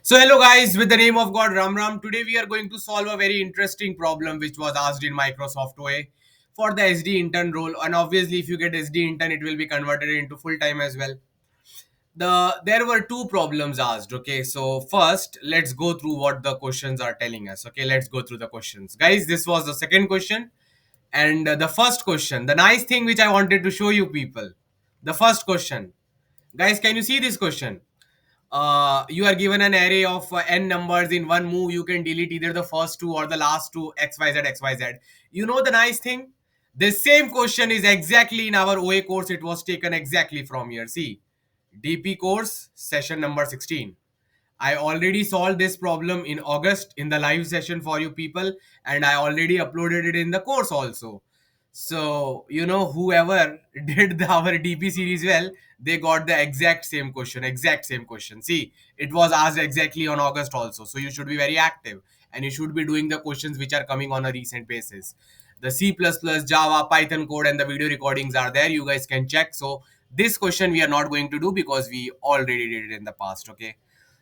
So hello guys, with the name of God Ram Ram, today we are going to solve a very interesting problem which was asked in Microsoft way for the SD intern role, and obviously if you get SD intern it will be converted into full time as well. There were two problems asked. Okay, so first let's go through what the questions are telling us. Okay, let's go through the questions. Guys, this was the second question, and the first question, the nice thing which I wanted to show you people. The first question. Guys, can you see this question? You are given an array of n numbers. In one move you can delete either the first two or the last two, xyz. You know the nice thing, the same question is exactly in our OA course. It was taken exactly from here. See, DP course session number 16. I already solved this problem in August in the live session for you people, and I already uploaded it in the course also. So, whoever did our DP series well, they got the exact same question, exact same question. See, it was asked exactly on August also. So, you should be very active and you should be doing the questions which are coming on a recent basis. The C++, Java, Python code, and the video recordings are there. You guys can check. So, this question we are not going to do because we already did it in the past. Okay.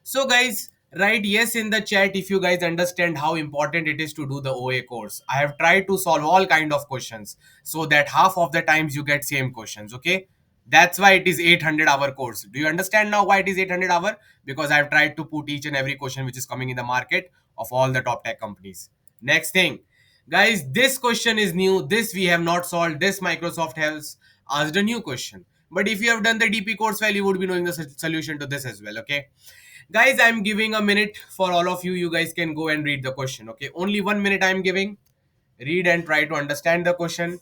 So guys, write yes in the chat if you guys understand how important it is to do the OA course. I have tried to solve all kind of questions so that half of the times you get same questions. Okay. That's why it is 800-hour course. Do you understand now why it is 800 hour? Because I have tried to put each and every question which is coming in the market of all the top tech companies. Next thing, guys, this question is new. This we have not solved. This Microsoft has asked a new question. But if you have done the DP course well, you would be knowing the solution to this as well. Okay. Guys, I'm giving a minute for all of you. You guys can go and read the question. Okay, only 1 minute I'm giving. Read and try to understand the question.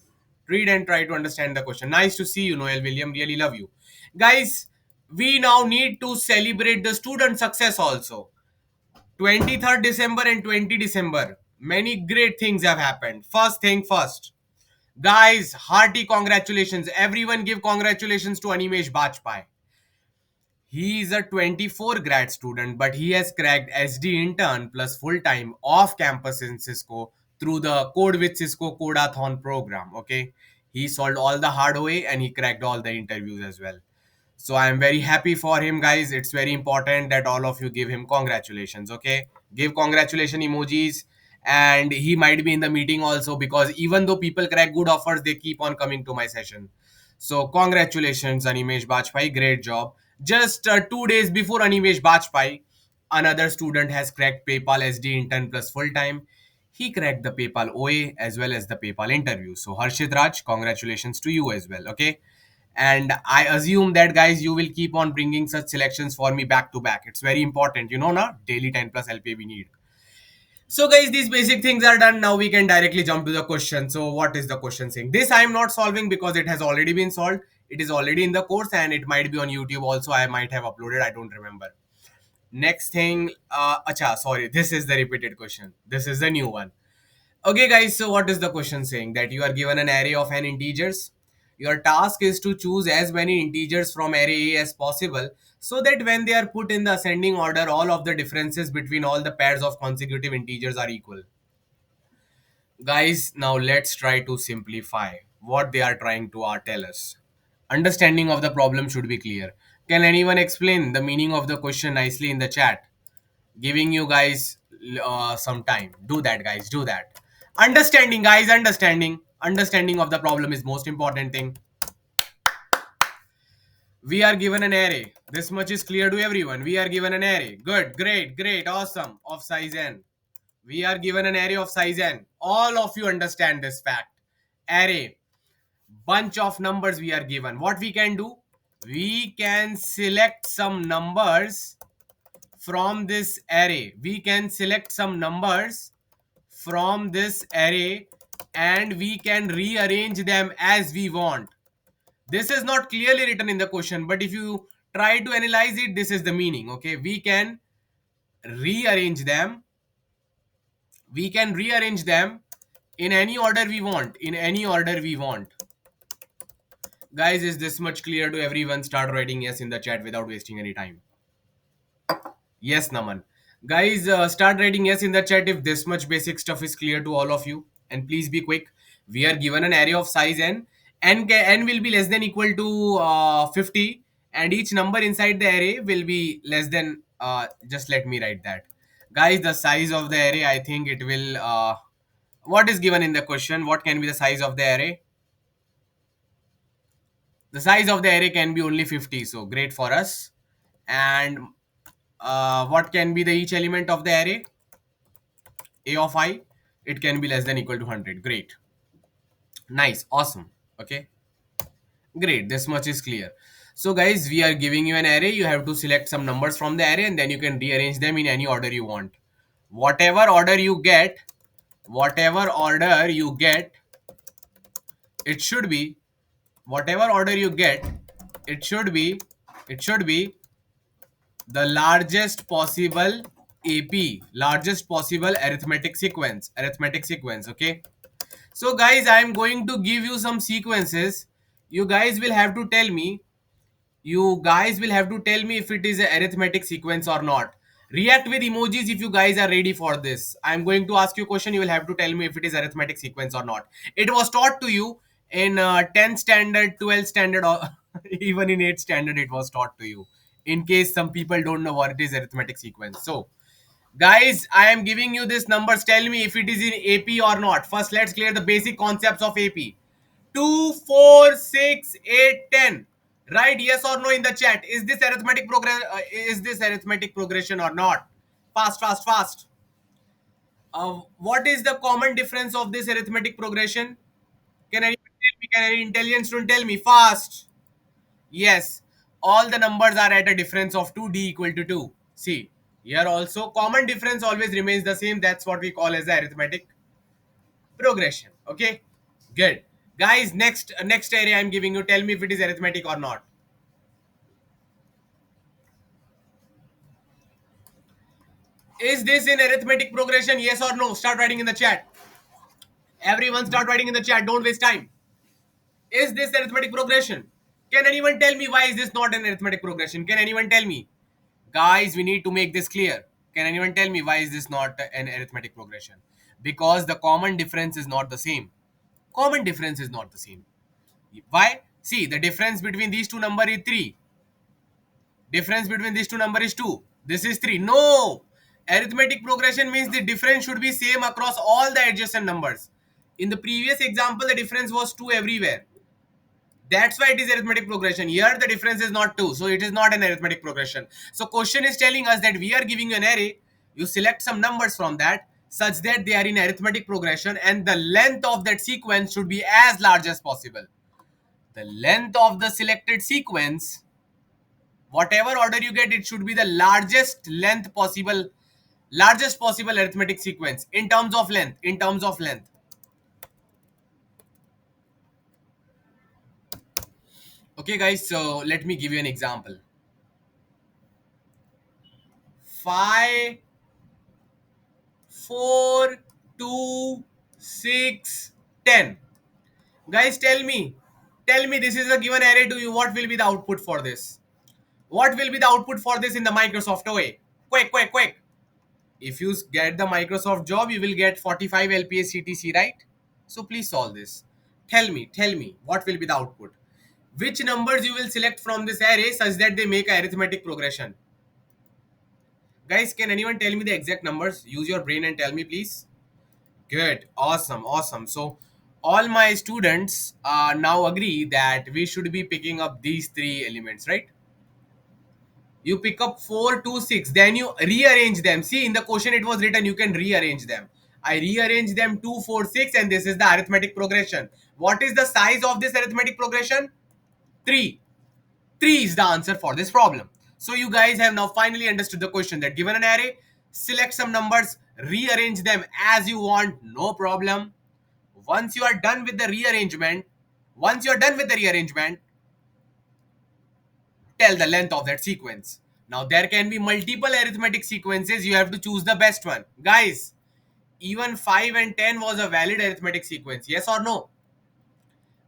Read and try to understand the question. Nice to see you, Noel William. Really love you. Guys, we now need to celebrate the student success also. 23rd December and 20 December. Many great things have happened. First thing first. Guys, hearty congratulations. Everyone give congratulations to Animesh Bajpai. He is a 24 grad student, but he has cracked SD intern plus full time off campus in Cisco through the Code with Cisco Codathon program. Okay, he solved all the hard way and he cracked all the interviews as well. So I am very happy for him, guys. It's very important that all of you give him congratulations. Okay, give congratulation emojis, and he might be in the meeting also because even though people crack good offers, they keep on coming to my session. So congratulations, Animesh Bajpai. Great job. Just 2 days before Animesh Bajpai, another student has cracked PayPal SD intern plus full time. He cracked the PayPal OA as well as the PayPal interview. So Harshit Raj, congratulations to you as well. Okay. And I assume that guys, you will keep on bringing such selections for me back to back. It's very important, na, daily 10 plus LP we need. So guys, these basic things are done. Now we can directly jump to the question. So what is the question saying? This I am not solving because it has already been solved. It is already in the course and it might be on YouTube also. I might have uploaded. I don't remember. Next thing, acha, sorry. This is the repeated question. This is the new one. Okay, guys, so what is the question saying? That you are given an array of n integers. Your task is to choose as many integers from array A as possible so that when they are put in the ascending order, all of the differences between all the pairs of consecutive integers are equal. Guys, now let's try to simplify what they are trying to tell us. Understanding of the problem should be clear. Can anyone explain the meaning of the question nicely in the chat? Giving you guys some time. Do that, guys. Do that. Understanding, guys. Understanding of the problem is most important thing. We are given an array. This much is clear to everyone. We are given an array. Good, great, awesome. Of size n. We are given an array of size n. All of you understand this fact. Array. Bunch of numbers we are given. What we can do? We can select some numbers from this array. We can select some numbers from this array and we can rearrange them as we want. This is not clearly written in the question, but if you try to analyze it, this is the meaning. Okay, we can rearrange them. We can rearrange them in any order we want. In any order we want. Guys, is this much clear to everyone? Start writing yes in the chat without wasting any time. Yes, Naman. Guys, start writing yes in the chat if this much basic stuff is clear to all of you. And please be quick. We are given an array of size n. N will be less than equal to 50. And each number inside the array will be less than just let me write that. Guys, the size of the array, I think it will what is given in the question? What can be the size of the array? The size of the array can be only 50, so great for us. And what can be the each element of the array? A of I, it can be less than equal to 100. Great. Nice. Awesome. Okay. Great. This much is clear. So guys, we are giving you an array. You have to select some numbers from the array and then you can rearrange them in any order you want. Whatever order you get, whatever order you get, it should be, whatever order you get, it should be, it should be the largest possible AP, largest possible arithmetic sequence. Okay. So guys, I am going to give you some sequences. You guys will have to tell me, you guys will have to tell me if it is an arithmetic sequence or not. React with emojis if you guys are ready for this. I'm going to ask you a question. You will have to tell me if it is arithmetic sequence or not. It was taught to you in 10th standard, 12th standard, or even in 8th standard. It was taught to you. In case some people don't know what it is arithmetic sequence. So, guys, I am giving you this numbers. Tell me if it is in AP or not. First, let's clear the basic concepts of AP. 2, 4, 6, 8, 10. Write yes or no in the chat. Is this arithmetic progress? Is this arithmetic progression or not? Fast, fast, fast. What is the common difference of this arithmetic progression? Can anyone tell me? Can any intelligent student tell me? Fast. Yes. All the numbers are at a difference of 2, d equal to 2. See, here also common difference always remains the same. That's what we call as the arithmetic progression. Okay, good. Guys, next area I'm giving you. Tell me if it is arithmetic or not. Is this in arithmetic progression? Yes or no? Start writing in the chat. Everyone start writing in the chat. Don't waste time. Is this arithmetic progression? Can anyone tell me why is this not an arithmetic progression? Can anyone tell me? Guys, we need to make this clear. Can anyone tell me why is this not an arithmetic progression? Because the common difference is not the same. Common difference is not the same. Why? See, the difference between these two numbers is 3. Difference between these two numbers is 2. This is 3. No! Arithmetic progression means the difference should be same across all the adjacent numbers. In the previous example, the difference was 2 everywhere. That's why it is arithmetic progression. Here, the difference is not 2. So, it is not an arithmetic progression. So, question is telling us that we are giving you an array. You select some numbers from that such that they are in arithmetic progression and the length of that sequence should be as large as possible. The length of the selected sequence, whatever order you get, it should be the largest possible arithmetic sequence in terms of length. Okay guys, so let me give you an example. 5, 4, 2, 6, 10. Guys, tell me this is a given array to you. What will be the output for this? What will be the output for this in the Microsoft OA? Quick. If you get the Microsoft job, you will get 45 LPA CTC, right? So please solve this. Tell me, what will be the output? Which numbers you will select from this array such that they make a arithmetic progression? Guys, can anyone tell me the exact numbers? Use your brain and tell me, please. Good. Awesome. So all my students now agree that we should be picking up these three elements, right? You pick up 4, 2, 6, then you rearrange them. See, in the question it was written you can rearrange them. I rearrange them 2, 4, 6, and this is the arithmetic progression. What is the size of this arithmetic progression? 3. 3 is the answer for this problem. So you guys have now finally understood the question that given an array, select some numbers, rearrange them as you want, no problem. Once you are done with the rearrangement, tell the length of that sequence. Now there can be multiple arithmetic sequences. You have to choose the best one. Guys, even 5 and 10 was a valid arithmetic sequence. Yes or no?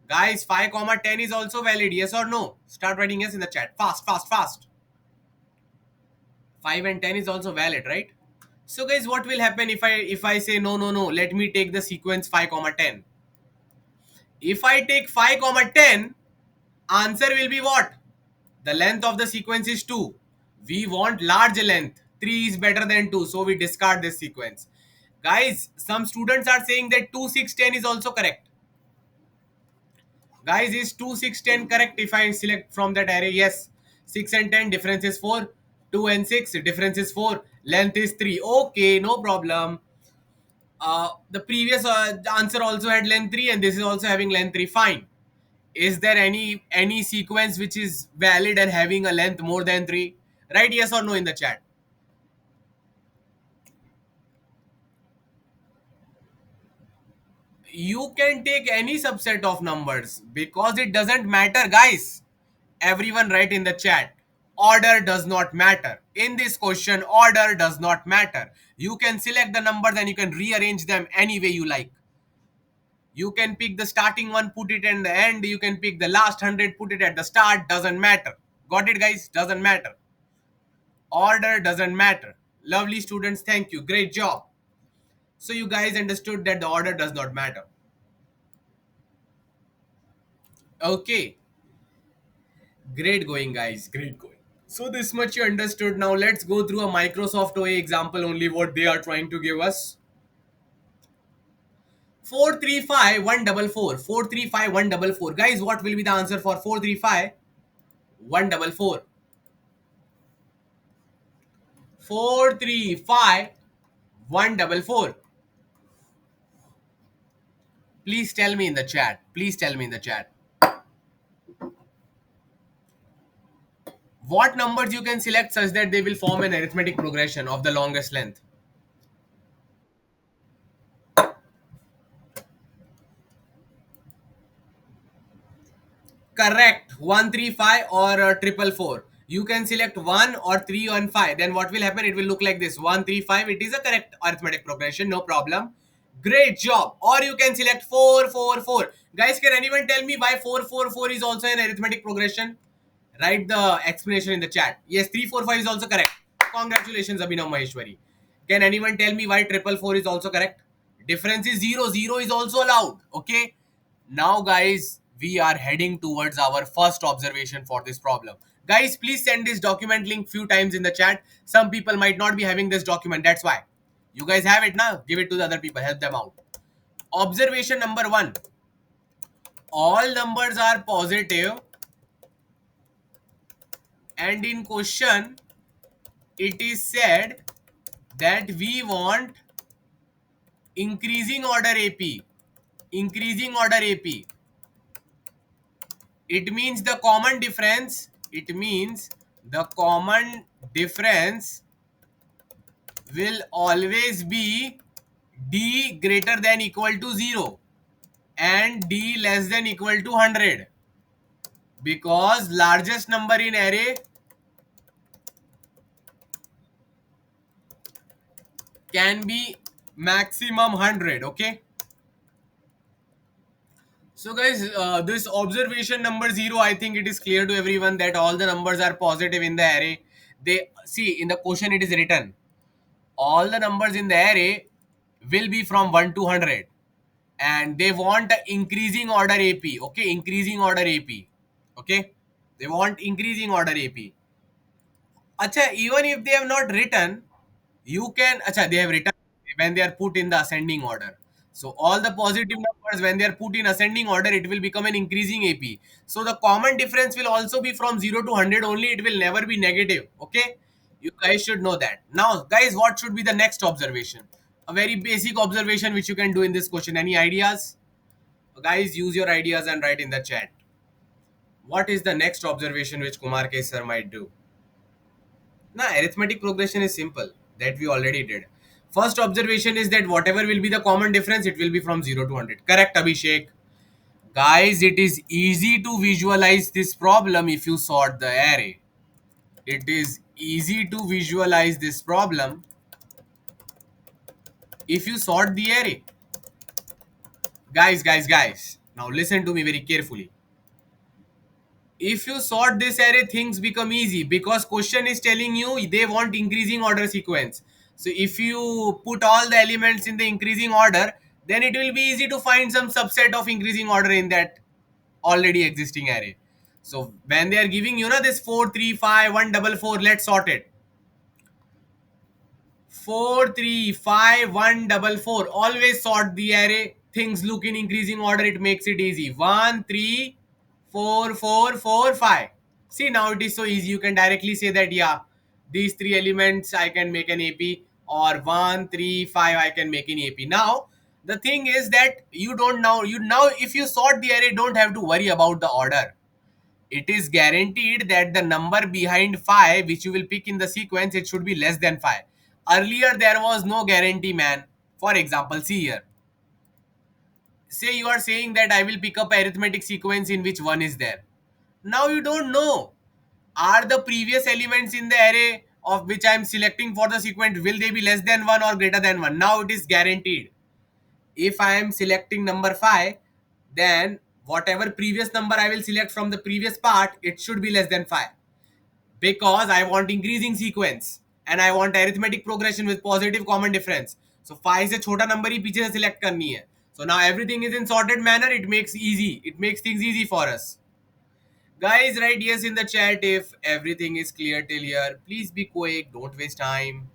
Guys, 5 comma 10 is also valid. Yes or no? Start writing yes in the chat. Fast. 5 and 10 is also valid, right? So guys, what will happen if I say no, let me take the sequence 5 comma 10. If I take 5 comma 10, answer will be what? The length of the sequence is 2. We want large length. 3 is better than 2, so we discard this sequence. Guys, some students are saying that 2, 6, 10 is also correct. Guys, is 2, 6, 10 correct if I select from that array? Yes. 6 and 10, difference is 4. 2 and 6, difference is 4. Length is 3. Okay, no problem. The previous answer also had length 3 and this is also having length 3. Fine. Is there any sequence which is valid and having a length more than 3? Write yes or no in the chat. You can take any subset of numbers because it doesn't matter, guys. Everyone write in the chat, order does not matter. In this question, order does not matter. You can select the numbers and you can rearrange them any way you like. You can pick the starting one, put it in the end. You can pick the last 100, put it at the start. Doesn't matter. Got it, guys? Doesn't matter. Order doesn't matter. Lovely students, thank you. Great job. So you guys understood that the order does not matter. Okay. Great going, guys. Great going. So this much you understood. Now let's go through a Microsoft OA example only what they are trying to give us. 435 144. 435 144. Guys, what will be the answer for 435 144? 435 144. Please tell me in the chat. Please tell me in the chat. What numbers you can select such that they will form an arithmetic progression of the longest length? Correct. 135 or triple four. You can select 1 or 3 and 5. Then what will happen? It will look like this. 135. It is a correct arithmetic progression. No problem. Great job. Or you can select 444. Guys, can anyone tell me why 444 is also an arithmetic progression? Write the explanation in the chat. Yes, 345 is also correct. Congratulations, Abhinav Maheshwari. Can anyone tell me why triple four is also correct? Difference is 0. 0 is also allowed. Okay. Now, guys, we are heading towards our first observation for this problem. Guys, please send this document link few times in the chat. Some people might not be having this document. That's why. You guys have it now. Give it to the other people. Help them out. Observation number 1. All numbers are positive and in question it is said that we want increasing order AP. Increasing order AP. It means the common difference. It means the common difference will always be D greater than equal to 0 and D less than equal to 100 because largest number in array can be maximum 100. Okay. So guys, this observation number 0, I think it is clear to everyone that all the numbers are positive in the array. They see in the question it is written all the numbers in the array will be from 1 to 100 and they want a increasing order AP. Okay, increasing order AP. Okay, they want increasing order AP. Acha, even if they have not written, you can, acha, they have written when they are put in the ascending order. So all the positive numbers, when they are put in ascending order, it will become an increasing AP. So the common difference will also be from 0 to 100 only. It will never be negative. Okay. You guys should know that. Now, guys, what should be the next observation? A very basic observation which you can do in this question. Any ideas? Guys, use your ideas and write in the chat. What is the next observation which Kumar K sir might do? Now, arithmetic progression is simple. That we already did. First observation is that whatever will be the common difference, it will be from 0 to 100. Correct, Abhishek? Guys, it is easy to visualize this problem if you sort the array. It is easy to visualize this problem if you sort the array. Guys. Now listen to me very carefully. If you sort this array, things become easy because question is telling you they want increasing order sequence. So if you put all the elements in the increasing order, then it will be easy to find some subset of increasing order in that already existing array. So when they are giving this 4 3 5 1 4 4, let's sort it. 4 3 5 1 4 4. Always sort the array. Things look in increasing order. It makes it easy. 1 3 4 4 4 5. See, now it is so easy. You can directly say that, yeah, these three elements I can make an AP, or 1 3 5 I can make an AP. Now the thing is that you don't know. You now, if you sort the array, don't have to worry about the order. It is guaranteed that the number behind 5 which you will pick in the sequence, it should be less than 5. Earlier there was no guarantee, man. For example, see here, say you are saying that I will pick up arithmetic sequence in which 1 is there. Now you don't know, are the previous elements in the array of which I am selecting for the sequence, will they be less than 1 or greater than 1? Now it is guaranteed. If I am selecting number 5, then whatever previous number I will select from the previous part, it should be less than 5, because I want increasing sequence and I want arithmetic progression with positive common difference. So 5 से छोटा number ही पीछे से select करनी है. So now everything is in sorted manner. It makes easy. It makes things easy for us. Guys, write yes in the chat if everything is clear till here. Please be quick. Don't waste time.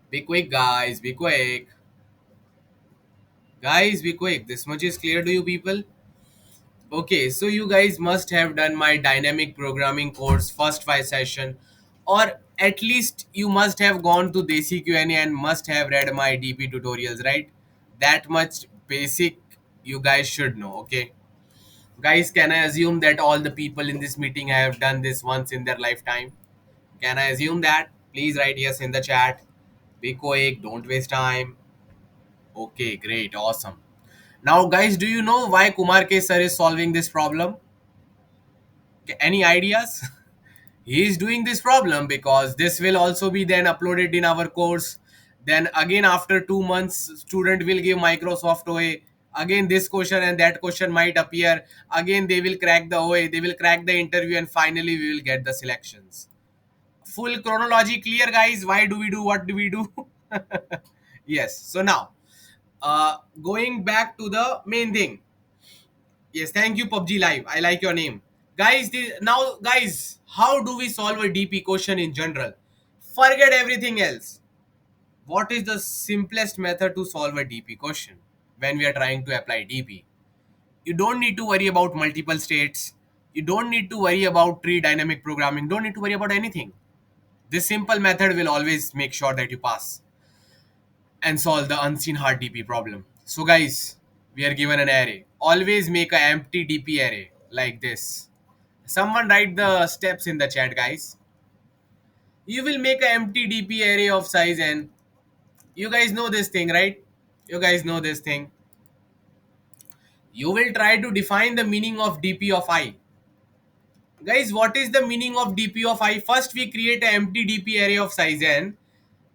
Be quick, guys. Be quick. Guys, be quick. This much is clear to you people. Okay, so you guys must have done my dynamic programming course first 5 session, or at least you must have gone to Desi Q&A and must have read my DP tutorials, right? That much basic you guys should know. Okay, guys, can I assume that all the people in this meeting have done this once in their lifetime? Can I assume that? Please write yes in the chat. Be quick, don't waste time. Okay, great, awesome. Now, guys, do you know why Kumar K sir is solving this problem? Okay, any ideas? He is doing this problem because this will also be then uploaded in our course. Then again, after 2 months, student will give Microsoft OA. Again, this question and that question might appear. Again, they will crack the OA. They will crack the interview, and finally, we will get the selections. Full chronology clear, guys. Why do we do what do we do? Yes. So now, going back to the main thing. Yes, thank you, PUBG Live. I like your name. Guys, now, guys, how do we solve a DP question in general? Forget everything else. What is the simplest method to solve a DP question when we are trying to apply DP? You don't need to worry about multiple states. You don't need to worry about tree dynamic programming. Don't need to worry about anything. This simple method will always make sure that you pass and solve the unseen hard DP problem. So guys, we are given an array. Always make an empty DP array like this. Someone write the steps in the chat, guys. You will make an empty DP array of size n. You guys know this thing, right? You guys know this thing. You will try to define the meaning of DP of I. Guys, what is the meaning of DP of I? First, we create an empty DP array of size n.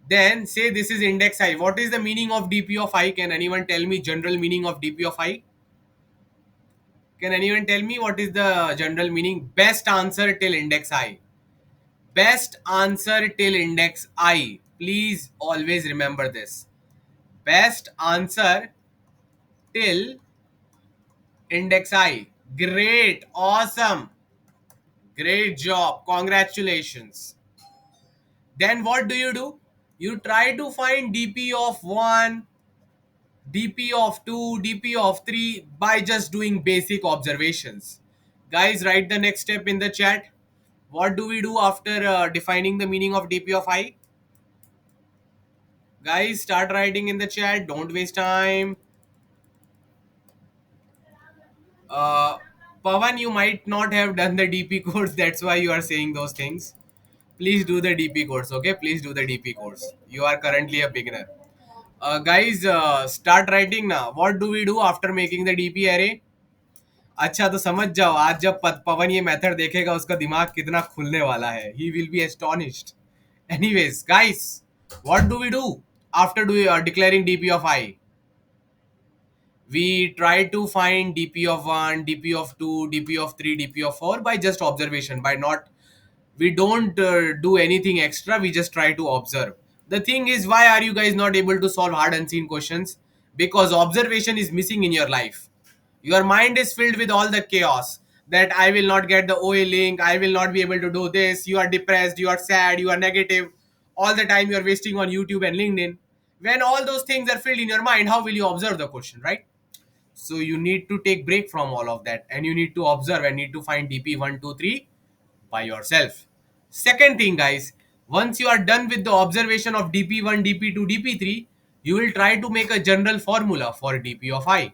Then say this is index I. What is the meaning of DP of I? Can anyone tell me general meaning of DP of I? Can anyone tell me what is the general meaning? Best answer till index I. Best answer till index I. Please always remember this. Best answer till index I. Great. Awesome. Great job. Congratulations. Then what do? You try to find DP of 1, DP of 2, DP of 3 by just doing basic observations. Guys, write the next step in the chat. What do we do after defining the meaning of DP of I? Guys, start writing in the chat. Don't waste time. Uh, Pavan, you might not have done the DP course. That's why you are saying those things. Please do the DP course, okay? Please do the DP course. You are currently a beginner. Guys, start writing now. What do we do after making the DP array? अच्छा तो समझ जाओ, आज जब पवन ये method देखेगा उसका दिमाग कितना खुलने वाला है. He will be astonished. Anyways, guys, what do we do after declaring DP of I? We try to find DP of 1, DP of 2, DP of 3, DP of 4 by just observation. By not, we don't do anything extra. We just try to observe. The thing is, why are you guys not able to solve hard unseen questions? Because observation is missing in your life. Your mind is filled with all the chaos that I will not get the OA link, I will not be able to do this. You are depressed, you are sad, you are negative. All the time you are wasting on YouTube and LinkedIn. When all those things are filled in your mind, how will you observe the question, right? So you need to take break from all of that and you need to observe and need to find DP 1, 2, 3 by yourself. Second thing, guys, once you are done with the observation of DP1, DP2, DP3, you will try to make a general formula for DP of I,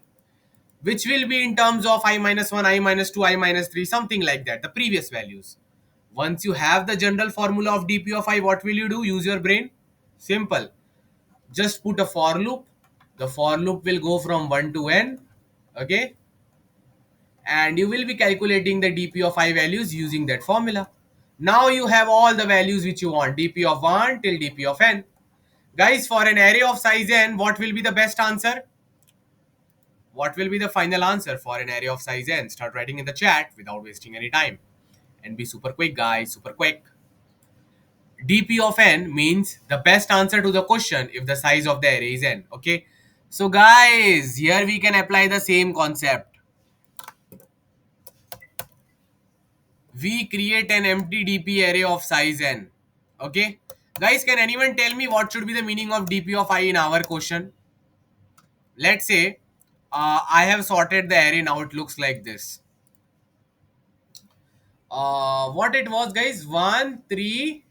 which will be in terms of I minus 1, I minus 2, I minus 3, something like that, the previous values. Once you have the general formula of DP of I, what will you do? Use your brain. Simple. Just put a for loop. The for loop will go from 1 to n. Okay. And you will be calculating the DP of I values using that formula. Now you have all the values which you want. DP of 1 till DP of n. Guys, for an array of size n, what will be the best answer? What will be the final answer for an array of size n? Start writing in the chat without wasting any time. And be super quick, guys, super quick. DP of n means the best answer to the question if the size of the array is n. Okay. So guys, here we can apply the same concept. We create an empty DP array of size n. Okay. Guys, can anyone tell me what should be the meaning of DP of I in our question? Let's say I have sorted the array. Now it looks like this. What it was, guys? 1, 3,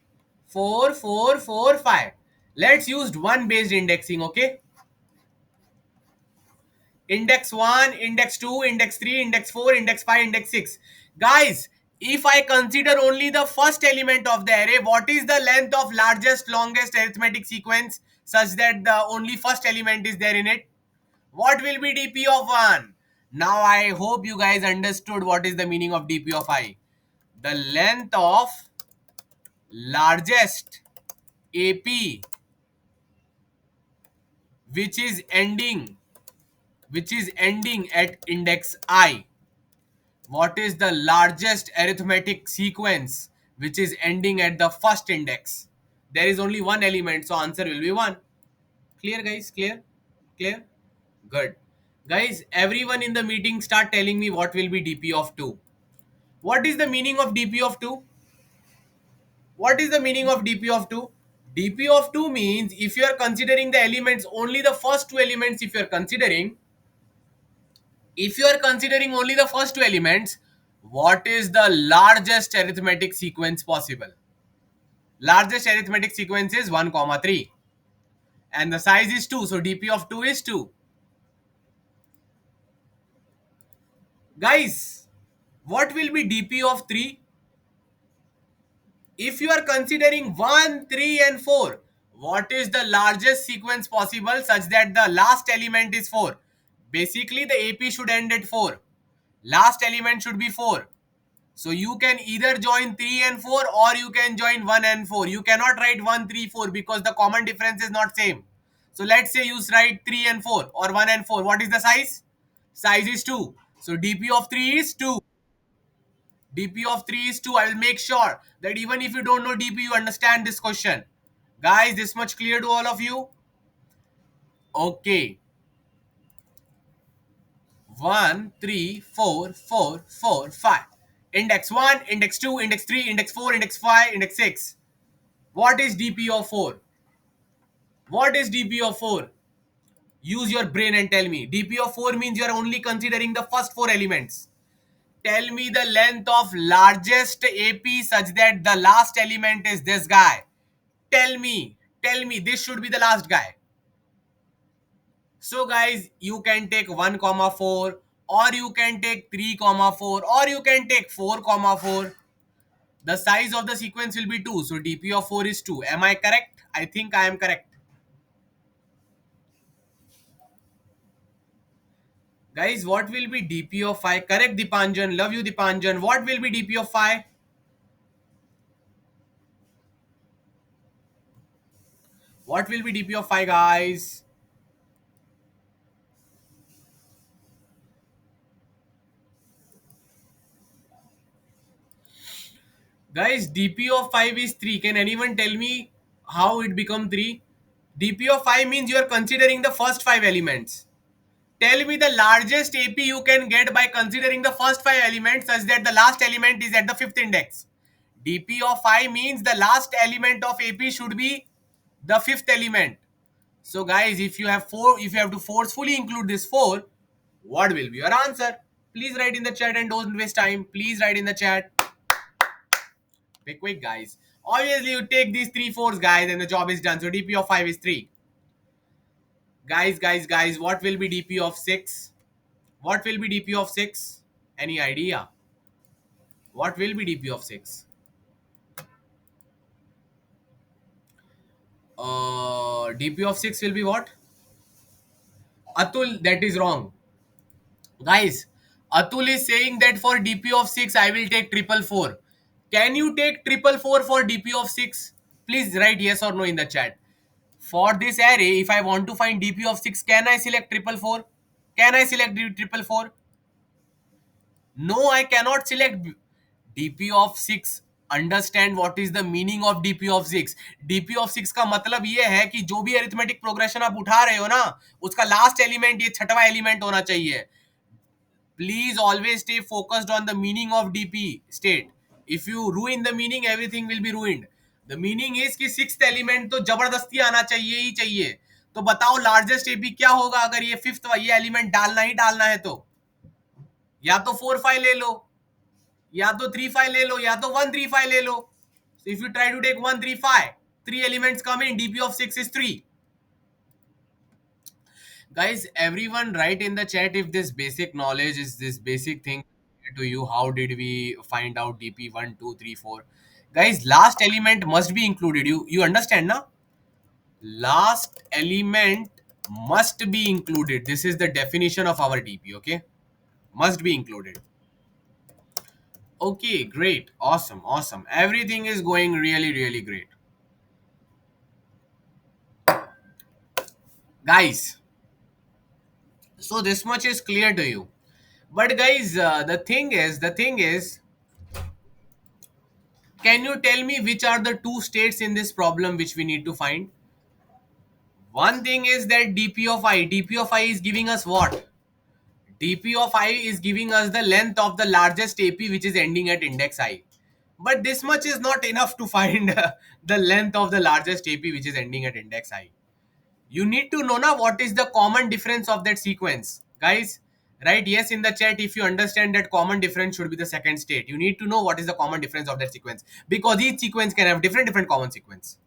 4, 4, 4, 5. Let's use one based indexing. Okay. Index 1, index 2, index 3, index 4, index 5, index 6. Guys, if I consider only the first element of the array, what is the length of largest, longest arithmetic sequence such that the only first element is there in it? What will be DP of 1? Now I hope you guys understood what is the meaning of DP of I. The length of largest AP which is ending at index I. What is the largest arithmetic sequence which is ending at the first index? There is only one element, so answer will be 1. Clear, guys? Clear? Clear? Good. Guys, everyone in the meeting start telling me what will be DP of 2. What is the meaning of DP of 2? What is the meaning of DP of 2? DP of 2 means if you are considering the elements, only the first two elements, if you are considering only the first two elements, what is the largest arithmetic sequence possible? Largest arithmetic sequence is 1, 3. And the size is 2. So DP of 2 is 2. Guys, what will be DP of 3? If you are considering 1, 3 and 4, what is the largest sequence possible such that the last element is 4? Basically, the AP should end at 4. Last element should be 4. So you can either join 3 and 4 or you can join 1 and 4. You cannot write 1, 3, 4 because the common difference is not same. So let's say you write 3 and 4 or 1 and 4. What is the size? Size is 2. So DP of 3 is 2. DP of 3 is 2. I will make sure that even if you don't know DP, you understand this question. Guys, this much clear to all of you? Okay. 1, 3, 4, 4, 4, 5. Index 1, index 2, index 3, index 4, index 5, index 6. What is DP of 4? What is DP of 4? Use your brain and tell me. DP of 4 means you are only considering the first 4 elements. Tell me the length of largest AP such that the last element is this guy. Tell me. This should be the last guy. So guys, you can take 1, 4 or you can take 3, 4 or you can take 4, 4. The size of the sequence will be 2. So DP of 4 is 2. Am I correct? I think I am correct. Guys, what will be DP of 5? Correct, Dipanjan. Love you, Dipanjan. What will be DP of 5? What will be DP of 5, guys? Guys, DP of 5 is 3. Can anyone tell me how it become 3? DP of 5 means you are considering the first 5 elements. Tell me the largest AP you can get by considering the first five elements such that the last element is at the fifth index. DP of 5 means the last element of AP should be the fifth element. So guys, if you have four, if you have to forcefully include this four, what will be your answer? Please write in the chat and don't waste time. Please write in the chat. Be quick, guys. Obviously, you take these three fours, guys, and the job is done. So DP of 5 is 3. Guys, what will be DP of 6? What will be DP of 6? Any idea? What will be DP of 6? DP of 6 will be what? Atul, that is wrong. Guys, Atul is saying that for DP of 6, I will take triple four. Can you take triple four for DP of 6? Please write yes or no in the chat. For this array, if I want to find DP of 6, can I select triple four? Can I select triple four? No, I cannot select DP of 6. Understand what is the meaning of DP of 6. DP of 6 का मतलब ये है कि जो भी arithmetic progression आप उठा रहे हो ना, उसका लास्ट एलिमेंट ये छठवां एलिमेंट होना चाहिए. Please always stay focused on the meaning of DP state. If you ruin the meaning, everything will be ruined. The meaning is कि सिक्स्थ एलिमेंट तो जबरदस्ती आना चाहिए ही चाहिए. तो बताओ लार्जेस्ट एपी क्या होगा अगर ये फिफ्थ ये एलिमेंट डालना ही डालना है तो? या तो 4 5 ले लो, या तो 3 5 ले लो, या तो 1 3 5 ले लो. So if you try to take 1 3 5, 3 elements come in, DP of 6 is 3. Guys, everyone write in the chat if this basic knowledge is this basic thing to you. How did we find out DP 1 2 3 4? Guys, last element must be included. You understand now? Last element must be included. This is the definition of our DP. Okay, must be included. Okay, great, awesome. Everything is going really great, guys. So this much is clear to you. But guys, the thing is, can you tell me which are the two states in this problem which we need to find? One thing is that DP of I is giving us what? DP of I is giving us the length of the largest AP which is ending at index I. But this much is not enough to find the length of the largest AP which is ending at index I. You need to know now what is the common difference of that sequence. Guys, write yes in the chat if you understand that common difference should be the second state. You need to know what is the common difference of that sequence, because each sequence can have different common sequence.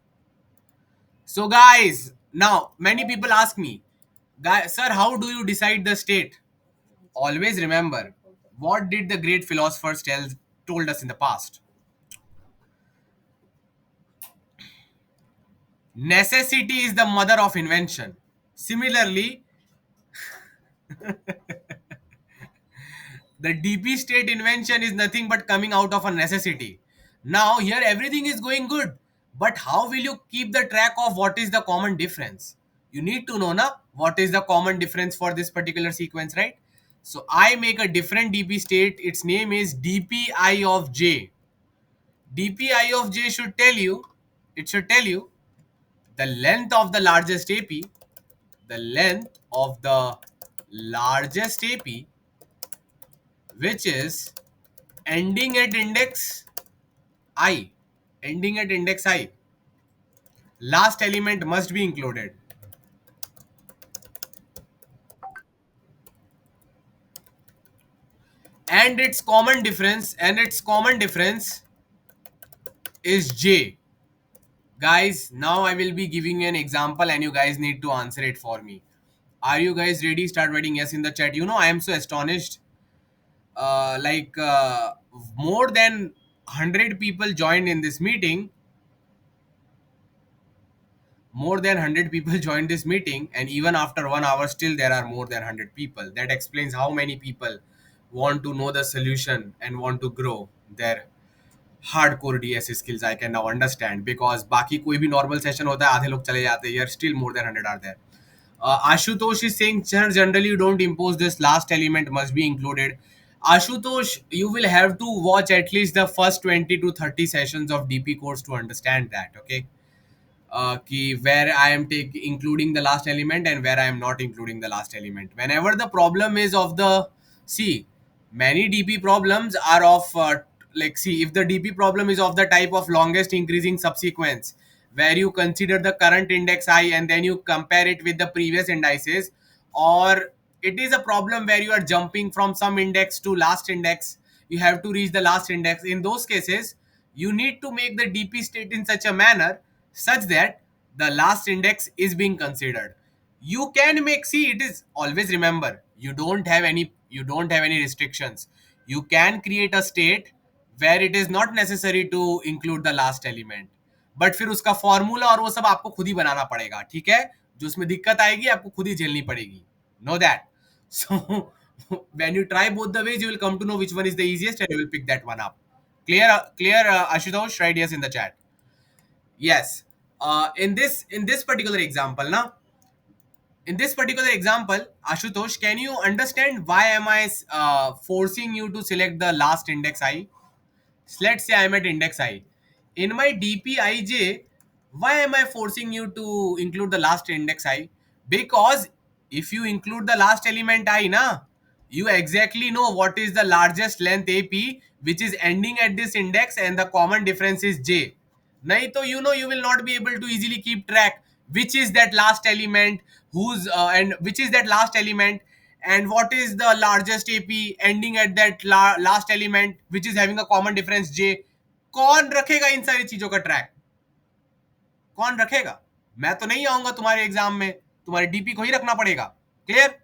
So guys, now many people ask me, guys, sir, how do you decide the state? Always remember, what did the great philosophers told us in the past? Necessity is the mother of invention. Similarly, the DP state invention is nothing but coming out of a necessity. Now here everything is going good, but how will you keep the track of what is the common difference? You need to know na what is the common difference for this particular sequence, right? So I make a different DP state. Its name is DPI of J. DPI of J should tell you, it should tell you the length of the largest AP, the length of the largest AP, which is ending at index I. Ending at index I. Last element must be included. And its common difference, is J. Guys, now I will be giving you an example and you guys need to answer it for me. Are you guys ready? Start writing yes in the chat. You know, I am so astonished. More than 100 people joined in this meeting. More than 100 people joined this meeting, and even after 1 hour still there are more than 100 people. That explains how many people want to know the solution and want to grow their hardcore DS skills. I can now understand, because बाकी कोई भी normal session होता है आधे लोग चले जाते हैं, here still more than 100 are there. Ashutosh is saying, sir, generally you don't impose this last element must be included. Ashutosh, you will have to watch at least the first 20 to 30 sessions of DP course to understand that, okay? where I am including the last element and where I am not including the last element. Whenever the problem is of the, see, many DP problems are of like, see, if the DP problem is of the type of longest increasing subsequence, where you consider the current index I and then you compare it with the previous indices, or it is a problem where you are jumping from some index to last index, you have to reach the last index. In those cases, you need to make the DP state in such a manner such that the last index is being considered. You can make, see, it is always, remember, you don't have any restrictions. You can create a state where it is not necessary to include the last element, but फिर उसका formula और वो सब आपको खुद ही बनाना पड़ेगा, ठीक है? जो उसमें दिक्कत आएगी आपको खुद ही झेलनी पड़ेगी. Know that. So when you try both the ways, you will come to know which one is the easiest and you will pick that one up. Clear, Ashutosh? Write yes in the chat. Yes. In this particular example, now, in this particular example, Ashutosh, can you understand why am I forcing you to select the last index I? Let's say I'm at index I. In my DPIJ, why am I forcing you to include the last index I? Because if you include the last element I, na, you exactly know what is the largest length AP which is ending at this index and the common difference is J. Nahi to, you will not be able to easily keep track which is that last element, and which is that last element, and what is the largest AP ending at that last element which is having a common difference J. कौन रखेगा इन सारी चीजों का track? कौन रखेगा? मैं तो नहीं आऊंगा तुम्हारे एग्जाम में, तुम्हारे डीपी को ही रखना पड़ेगा. Clear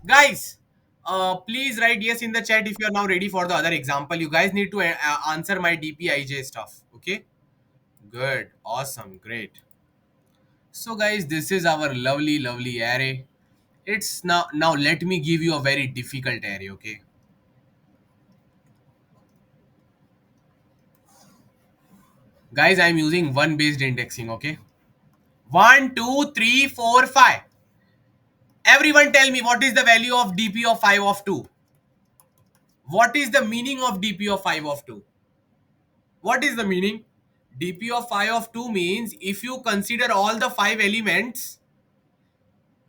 guys? Please write yes in the chat if you are now ready for the other example. You guys need to answer my DPIJ stuff. Okay, good, awesome, great. So guys, this is our lovely array. It's now let me give you a very difficult array. Okay, guys, I'm using one based indexing. Okay, 1 2 3 4 5. Everyone tell me what is the value of DP of 5 of 2? What is the meaning of DP of 5 of 2? What is the meaning? DP of 5 of 2 means if you consider all the 5 elements,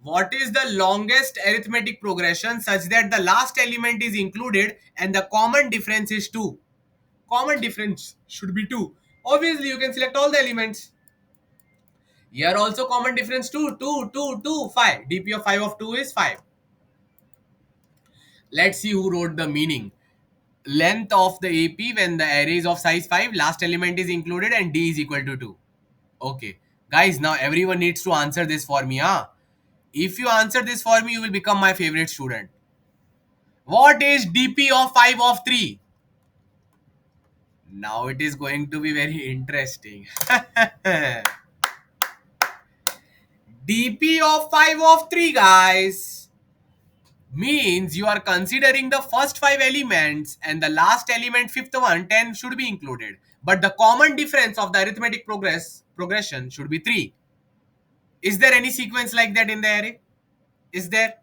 what is the longest arithmetic progression such that the last element is included and the common difference is 2? Common difference should be 2. Obviously, you can select all the elements. Here also common difference 2, 2, 2, 2, 5. DP of 5 of 2 is 5. Let's see who wrote the meaning. Length of the AP when the array is of size 5, last element is included and D is equal to 2. Okay. Guys, now everyone needs to answer this for me. Huh? If you answer this for me, you will become my favorite student. What is DP of 5 of 3? Now it is going to be very interesting. DP of 5 of 3, guys, means you are considering the first 5 elements and the last element, fifth one, 10 should be included. But the common difference of the arithmetic progression should be 3. Is there any sequence like that in the array? Is there?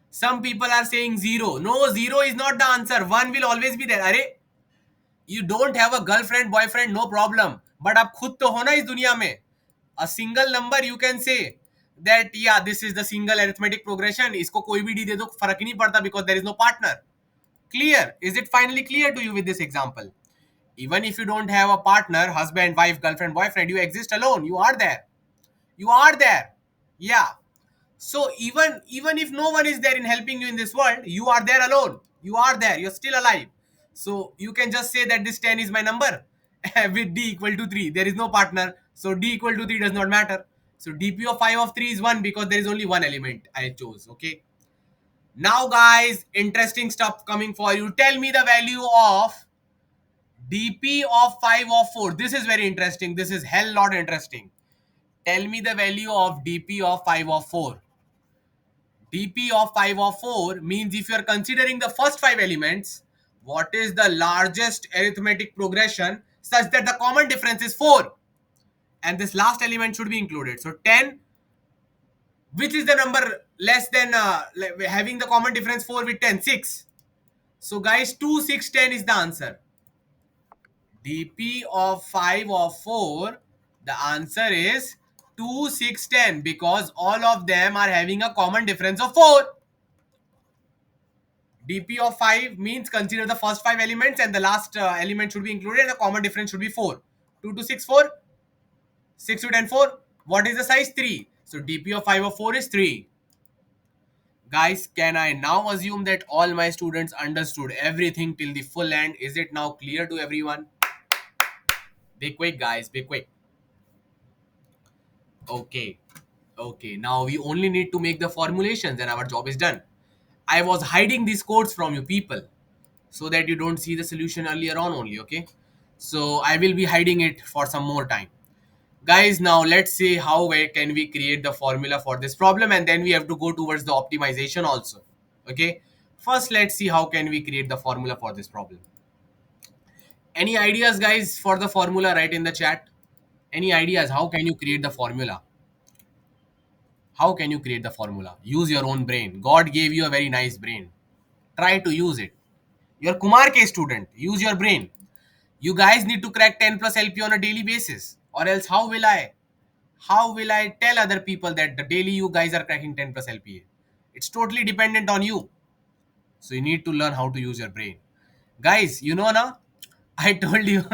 Some people are saying 0. No, 0 is not the answer. 1 will always be there. Array, you don't have a girlfriend, boyfriend, no problem. But आप खुद तो हो ना इस दुनिया में. A single number you can say that yeah, this is the single arithmetic progression. इसको कोई भी d दे दो फर्क ही नहीं पड़ता because there is no partner. Clear? Is it finally clear to you with this example? Even if you don't have a partner, husband, wife, girlfriend, boyfriend, you exist alone. You are there. You are there. Yeah. So even if no one is there in helping you in this world, you are there alone. You are there. You're still alive. So you can just say that this 10 is my number with D equal to 3. There is no partner. So D equal to 3 does not matter. So DP of 5 of 3 is 1 because there is only one element I chose. Okay. Now guys, interesting stuff coming for you. Tell me the value of DP of 5 of 4. This is very interesting. This is hell lot interesting. Tell me the value of DP of 5 of 4. DP of 5 of 4 means if you are considering the first 5 elements, what is the largest arithmetic progression such that the common difference is 4 and this last element should be included. So 10, which is the number less than having the common difference 4 with 10? 6. So guys, 2, 6, 10 is the answer. DP of 5 of 4 The answer is 2, 6, 10 because all of them are having a common difference of 4. DP of 5 means consider the first 5 elements and the last element should be included and the common difference should be 4. 2 to 6, 4. 6 to 10, 4. What is the size? 3. So DP of 5 of 4 is 3. Guys, can I now assume that all my students understood everything till the full end? Is it now clear to everyone? Be quick, guys. Be quick. Okay. Okay. Now we only need to make the formulations and our job is done. I was hiding these codes from you people so that you don't see the solution earlier on only. Okay. So I will be hiding it for some more time. Guys, now let's see how can we create the formula for this problem, and then we have to go towards the optimization also. Okay. First, let's see how can we create the formula for this problem. Any ideas, guys, for the formula? Write in the chat. Any ideas? How can you create the formula? How can you create the formula? Use your own brain. God gave you a very nice brain. Try to use it. You're Kumar K student. Use your brain. You guys need to crack 10 plus LP on a daily basis. Or else how will I? How will I tell other people that the daily you guys are cracking 10 plus LPA? It's totally dependent on you. So you need to learn how to use your brain. Guys, you know na? I told you.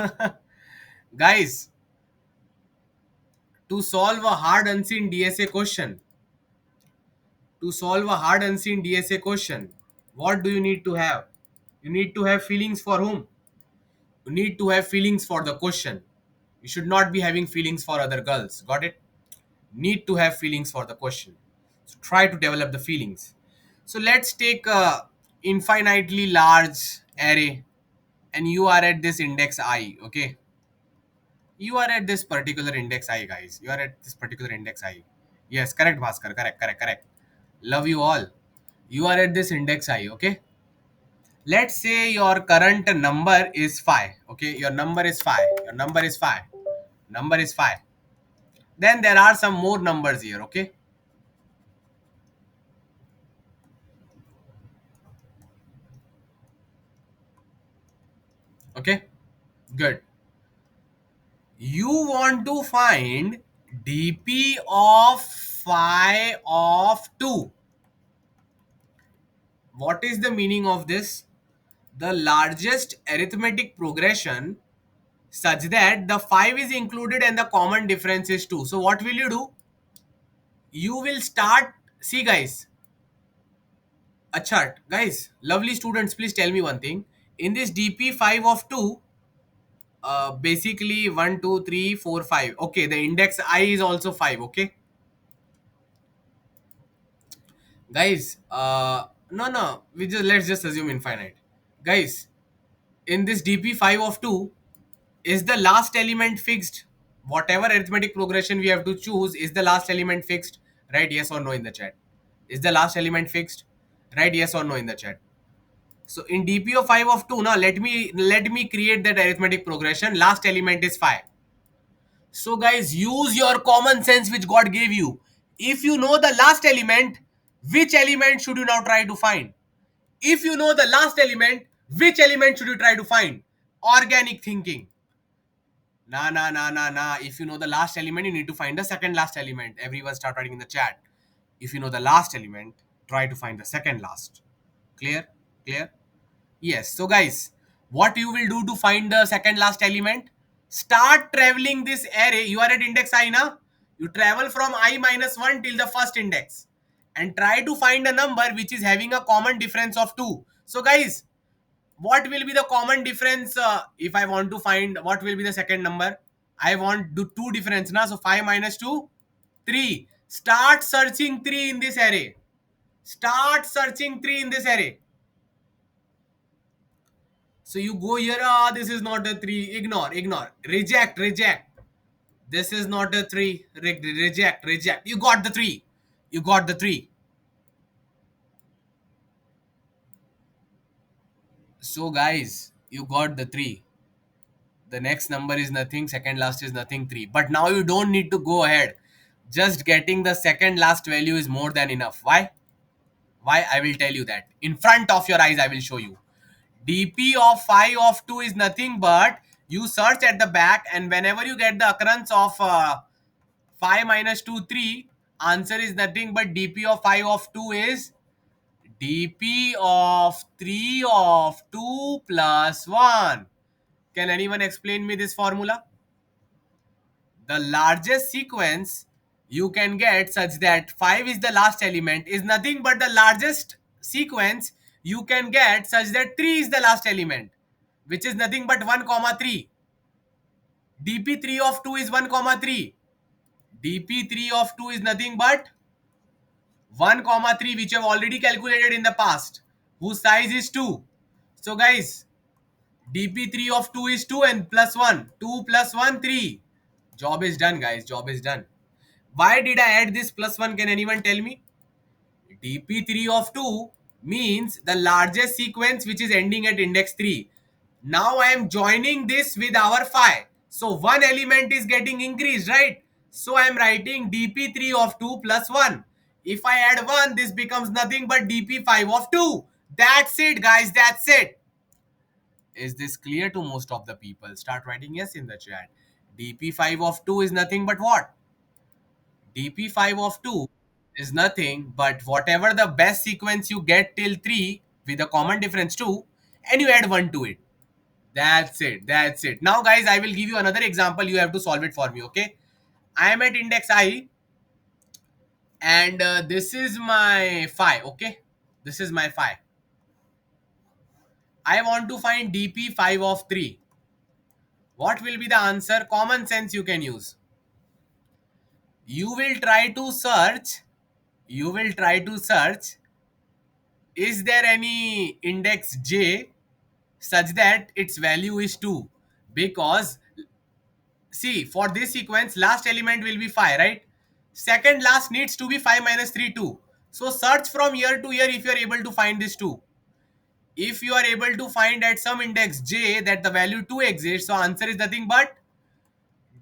Guys, to solve a hard unseen DSA question, what do you need to have? You need to have feelings for whom? You need to have feelings for the question. You should not be having feelings for other girls. Got it? Need to have feelings for the question. So try to develop the feelings. So let's take a infinitely large array and you are at this index I. Okay. You are at this particular index I, guys. You are at this particular index I. Yes, correct, Bhaskar. Correct, correct, correct. Love you all. You are at this index I. Okay. Let's say your current number is 5. Okay. Your number is 5. Your number is 5. Number is 5. Then there are some more numbers here. Okay. Okay. Good. You want to find dp of phi of 2. What is the meaning of this? The largest arithmetic progression such that the 5 is included and the common difference is 2. So what will you do? You will start, see guys, a chart. Guys, lovely students, please tell me one thing. In this dp 5 of 2, basically 1, 2, 3, 4, 5. Okay, the index I is also 5. Okay. Guys, no, let's just assume infinite. Guys, in this dp 5 of 2, is the last element fixed? Whatever arithmetic progression we have to choose, is the last element fixed? Write yes or no in the chat. Is the last element fixed? Write yes or no in the chat. So in dp of 5 of 2, now let me create that arithmetic progression. Last element is 5. So guys, use your common sense which God gave you. If you know the last element, which element should you now try to find? If you know the last element, which element should you try to find? Organic thinking. Nah. If you know the last element, you need to find the second last element. Everyone start writing in the chat. If you know the last element, try to find the second last. Clear? Clear? Yes. So guys, what you will do to find the second last element? Start traveling this array. You are at index I now. You travel from I minus 1 till the first index and try to find a number which is having a common difference of 2. So guys, what will be the common difference if I want to find what will be the second number? I want do 2 difference now. So 5 minus 2, 3. Start searching 3 in this array. Start searching 3 in this array. So you go here, this is not a 3, ignore, reject. This is not a 3, reject. You got the 3. You got the 3. So guys, you got the 3. The next number is nothing, second last is nothing, 3. But now you don't need to go ahead. Just getting the second last value is more than enough. Why? Why? I will tell you that. In front of your eyes, I will show you. dp of phi of 2 is nothing but You search at the back, and whenever you get the occurrence of 5 minus 2 3, answer is nothing but dp of 5 of 2 is dp of 3 of 2 plus 1. Can anyone explain me this formula? The largest sequence you can get such that 5 is the last element is nothing but the largest sequence you can get such that 3 is the last element, which is nothing but 1 comma 3. dp3 of 2 is 1 comma 3. dp3 of 2 is nothing but 1 comma 3, which you have already calculated in the past, whose size is 2. So guys, dp3 of 2 is 2 and plus 1, 2 plus 1 3. Job is done, guys. Job is done. Why did I add this plus 1? Can anyone tell me? dp3 of 2 means the largest sequence which is ending at index 3. Now I am joining this with our phi. So one element is getting increased, right? So I am writing dp3 of 2 plus 1. If I add 1, this becomes nothing but dp5 of 2. That's it, guys. That's it. Is this clear to most of the people? Start writing yes in the chat. dp5 of 2 is nothing but what? dp5 of 2 is nothing but whatever the best sequence you get till 3 with a common difference 2, and you add 1 to it. That's it. That's it. Now, guys, I will give you another example. You have to solve it for me, okay? I am at index I, and this is my phi, okay? This is my phi. I want to find dp5 of 3. What will be the answer? Common sense you can use. You will try to search. You will try to search. Is there any index j such that its value is 2? Because see, for this sequence, last element will be 5, right? Second last needs to be 5 minus 3 2. So search from year to year if you are able to find this 2. If you are able to find at some index j that the value 2 exists, so answer is nothing but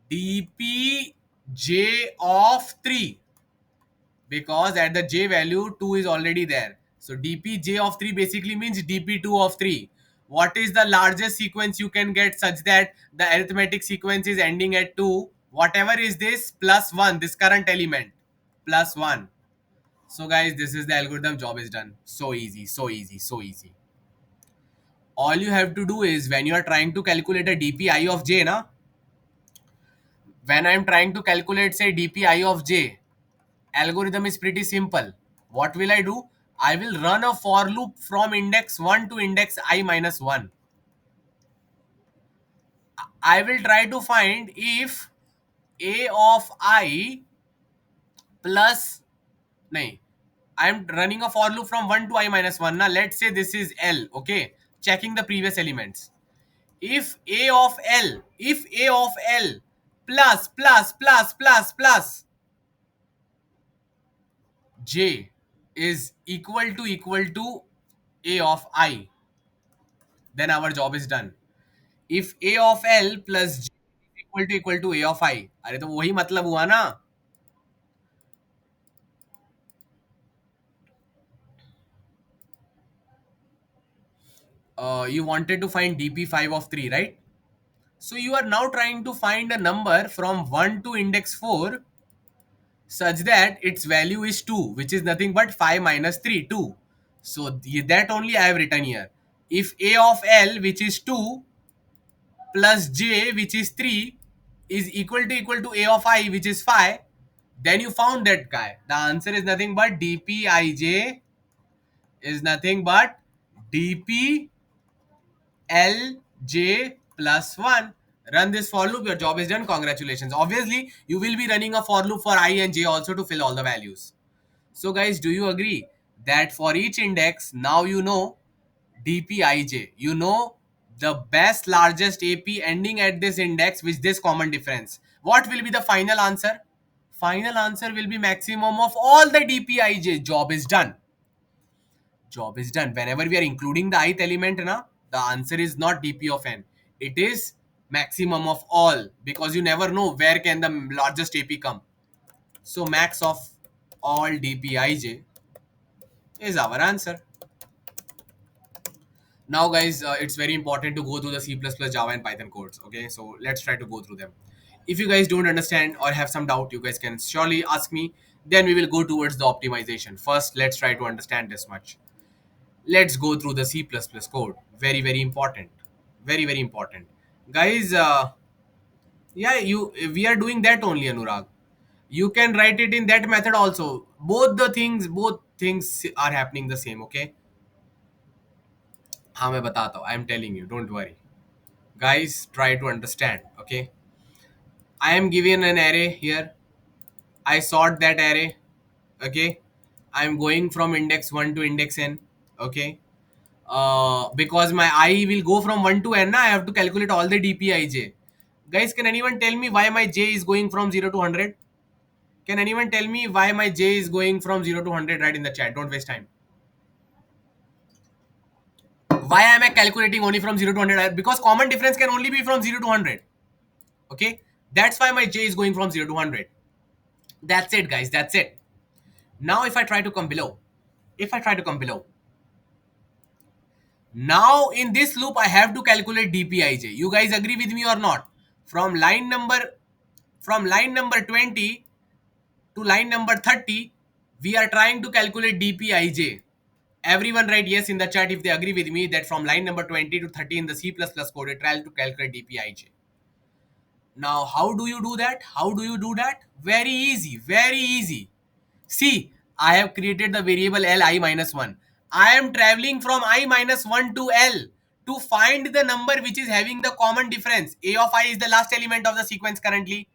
dpj of 3, because at the j value 2 is already there. So dpj of 3 basically means dp2 of 3. What is the largest sequence you can get such that the arithmetic sequence is ending at 2? Whatever is this plus 1, this current element, plus 1. So guys, this is the algorithm. Job is done. So easy, so easy, so easy. All you have to do is when you are trying to calculate a dpi of j, na, when I am trying to calculate say dpi of j, algorithm is pretty simple. What will I do? I will run a for loop from index 1 to index I minus 1. I will try to find if a of I plus, nahi, I am running a for loop from 1 to I minus 1. Now let's say this is L, okay? Checking the previous elements. If A of L plus J is equal to A of I, then our job is done. If A of L plus J is equal to A of I, अरे तो वही मतलब हुआ ना. You wanted to find dp5 of 3, right? So you are now trying to find a number from 1 to index 4 such that its value is 2, which is nothing but 5 minus 3, 2. So that only I have written here. If A of L, which is 2, plus J, which is 3, is equal to A of I, which is 5, then you found that guy. The answer is nothing but dpij is nothing but dp lj plus 1. Run this for loop. Your job is done. Congratulations. Obviously, you will be running a for loop for I and j also to fill all the values. So guys, do you agree that for each index, now you know dpij, you know the best largest AP ending at this index with this common difference? What will be the final answer? Final answer will be maximum of all the dpij. Job is done. Job is done. Whenever we are including the ith element, na, the answer is not dp of n. It is maximum of all, because you never know where can the largest AP come. So max of all dpij is our answer. Now, guys, it's very important to go through the C++, Java, and Python codes. Okay, so let's try to go through them. If you guys don't understand or have some doubt, you guys can surely ask me. Then we will go towards the optimization. First, let's try to understand this much. Let's go through the C++ code. Very, very important. Very, very important. Guys, yeah, we are doing that only, Anurag. You can write it in that method also. Both things are happening the same. Okay, हाँ मैं बताता हूँ. I am telling you. Don't worry. Guys, try to understand. Okay, I am given an array here. I sort that array. Okay, I am going from index 1 to index n. Okay, because my I will go from 1 to n, I have to calculate all the dpij. Guys, can anyone tell me why my j is going from 0 to 100? Can anyone tell me why my j is going from 0 to 100? Right in the chat, don't waste time. Why am I calculating only from 0 to 100? Because common difference can only be from 0 to 100. Okay, that's why my j is going from 0 to 100. That's it, guys, that's it. Now if I try to come below, if I try to come below, now in this loop I have to calculate dpij. You guys agree with me or not? From line number from line number 20 to line number 30, we are trying to calculate dpij. Everyone write yes in the chat if they agree with me that from line number 20 to 30 in the C++ code, we try to calculate dpij. Now, how do you do that? How do you do that? Very easy, very easy. See, I have created the variable li minus 1. I am traveling from I minus 1 to L to find the number which is having the common difference. A of I is the last element of the sequence currently.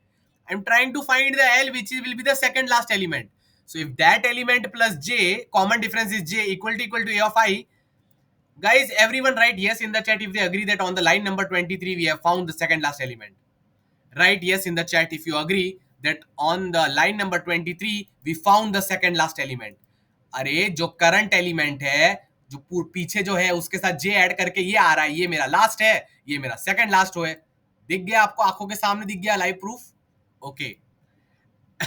I am trying to find the L which will be the second last element. So if that element plus j, common difference is j equal to A of I, guys, everyone write yes in the chat if they agree that on the line number 23 we have found the second last element. Write yes in the chat if you agree that on the line number 23 we found the second last element. अरे जो current element है, जो पीछे जो है उसके साथ जे add करके ये आ रहा है, ये मेरा लास्ट है, ये मेरा सेकंड लास्ट है. दिख गया आपको? आंखों के सामने दिख गया लाइव प्रूफ? ओके.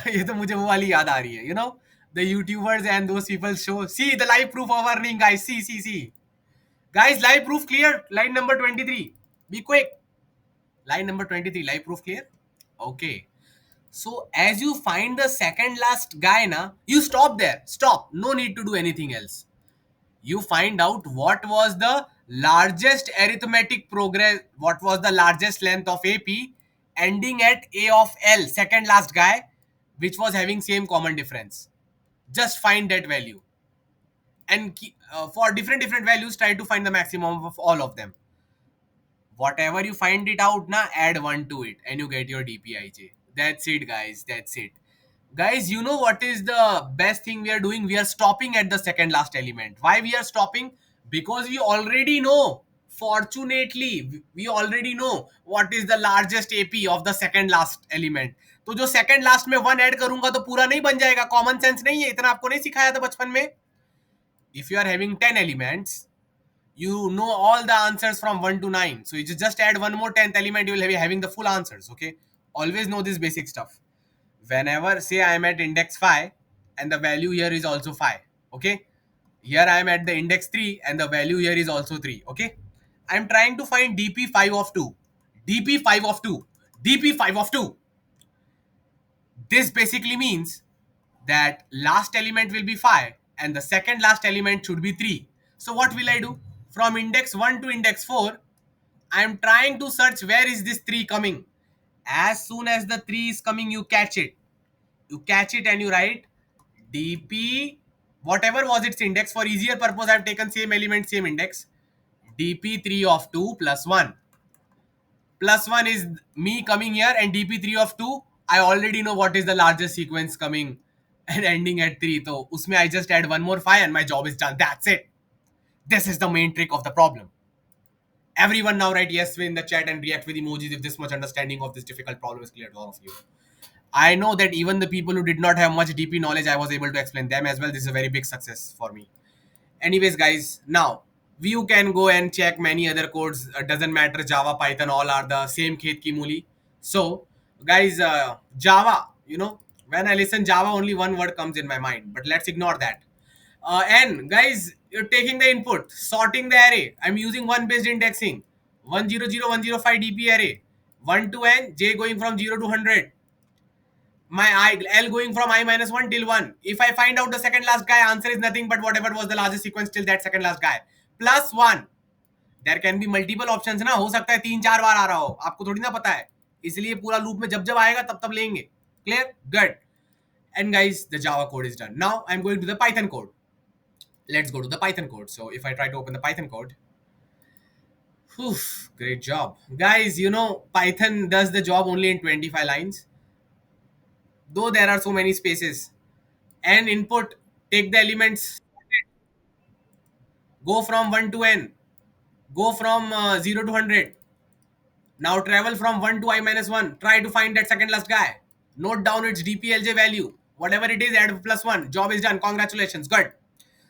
ये तो मुझे वो वाली याद आ रही है, you know, the YouTubers and those people show, see the live proof of earning. Guys, see guys, live proof clear. Line number 23, be quick. Line number 23, live proof clear. Okay, so as you find the second last guy na, you stop there. Stop, no need to do anything else. You find out what was the largest arithmetic progress, what was the largest length of AP ending at A of L, second last guy, which was having same common difference. Just find that value and for different values try to find the maximum of all of them. Whatever you find it out na, add 1 to it and you get your dpij. That's it, guys, that's it. Guys, you know what is the best thing we are doing? We are stopping at the second last element. Why we are stopping? Because we already know, fortunately we already know what is the largest ap of the second last element. तो जो second last में 1 add करूंगा तो पूरा नहीं बन जाएगा. Common sense नहीं है, इतना आपको नहीं सिखाया था बचपन में. If you are having 10 elements, you know all the answers from 1 to 9. So you just add one more 10th element, you will be having the full answers. Okay, always know this basic stuff. Whenever, say I am at index 5 and the value here is also 5. Okay, here I am at the index 3 and the value here is also 3. Okay, I am trying to find dp5 of 2. dp5 of 2. dp5 of 2. This basically means that last element will be 5 and the second last element should be 3. So what will I do? From index 1 to index 4, I am trying to search where is this 3 coming. As soon as the 3 is coming, you catch it. You catch it and you write dp, whatever was its index. For easier purpose, I have taken same element, same index. dp3 of 2 plus 1. Plus 1 is me coming here, and dp3 of 2, I already know what is the largest sequence coming and ending at 3. So usme I just add one more 5 and my job is done. That's it. This is the main trick of the problem. Everyone now write yes in the chat and react with emojis if this much understanding of this difficult problem is clear to all of you. I know that even the people who did not have much DP knowledge, I was able to explain them as well. This is a very big success for me. Anyways, guys, now you can go and check many other codes. Doesn't matter, Java, Python, all are the same khet ki muli. So, guys, Java, you know, when I listen Java, only one word comes in my mind, but let's ignore that. And guys, You're taking the input, sorting the array. I'm using one based indexing. 100, 105 dp array. 1 to n, j going from 0 to 100. My I L going from I minus 1 till 1. If I find out the second last guy, answer is nothing but whatever was the largest sequence till that second last guy. Plus 1. There can be multiple options ना, हो सकता है 3-4 बार आ रहा हो, आपको थोड़ी ना पता है, इसलिए पूरा लूप में जब जब आएगा तब तब लेंगे. Clear? Good. And guys, the Java code is done. Now I'm going to the Python code. Let's go to the Python code. So if I try to open the Python code, whew, great job. Guys, you know, Python does the job only in 25 lines, though there are so many spaces. And input, take the elements, go from 1 to n, go from 0 to 100. Now travel from 1 to I minus 1. Try to find that second last guy. Note down its DPLJ value. Whatever it is, add plus 1. Job is done. Congratulations. Good.